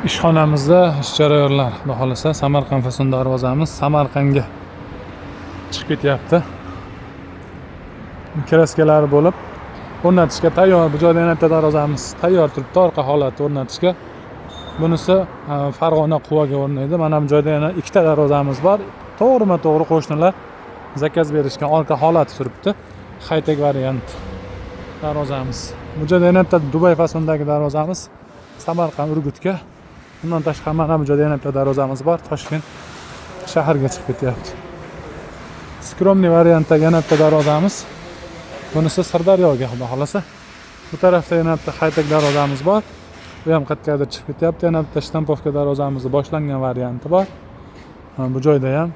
Ishxonamizda ish jarayonlari, xudo xolasa Samarqand Fason darvozamiz Samarqandga chiqib ketyapti. Kraskalari bo'lib o'rnatishga tayyor. Bu joyda yana bitta darvozamiz tayyor turibdi, orqa holatda o'rnatishga. Bunisi Farg'ona Quvaga o'rnaydi. Mana bu joyda yana ikkita darvozamiz bor. To'g'rima-to'g'ri qo'shnilar zakaz berishgan orqa holati turibdi. High-tech variant darvozamiz. Bu joyda yana bitta Dubay fasondagi darvozamiz Samarqand Urgutga. Bundan tashqari mana bu joyda yana bitta darvozamiz bor, Toshkent shaharga chiqib ketyapti. Skromniy variantdagi yana bitta darvozamiz. Bunisi Sirdaryoga, xudo xolasa. Bu tarafda yana bitta high-tech darvozamiz bor. Bu ham qayergadir chiqib ketyapti. Yana bitta shtampovka darvozamizning boshlangan varianti bor. Bu joyda ham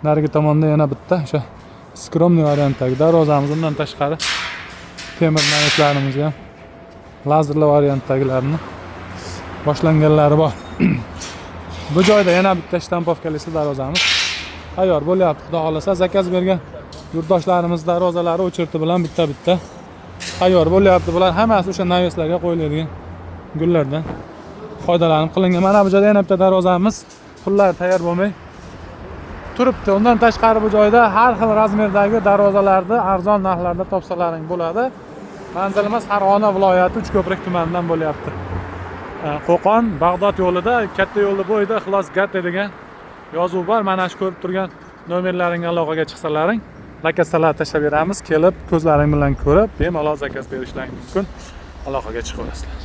narigi tomonda yana bitta o'sha Skromniy variantdagi darvozamiz. Undan tashqari temir navitlarimiz ham lazerli variantdagilarni boshlanganlari bor. Bu joyda yana bitta shtampovkali darvozamiz tayyor bo'lyapti. Xudo xolasa zakaz bergan yurtdoshlarimiz darvozalari o'chirti bilan bitta tayyor bo'lyapti. Bular hammasi o'sha naveslarga qo'yiladigan gullardan foydalanib qilingan. Mana bu joyda yana bitta darvozamiz pullar tayyor bo'lmay turibdi. Undan tashqari bu joyda har xil razmerdagi darvozalarni arzon narxlarda topsalaring bo'ladi. Manzilimiz Farg'ona viloyati Uchko'prik tumanidan bo'lyapti. Qo'qon Bag'dod yo'lida, katta yo'lni bo'yida Ixlos Gate degan yozuv bor. Mana shu ko'rib turgan nomerlaringga aloqaga chiqsalaring, lokatsiyalar tashlab beramiz. Kelib ko'zlaring bilan ko'rib, bemalol zakaz berishlaring mumkin. Aloqaga chiqaverasizlar.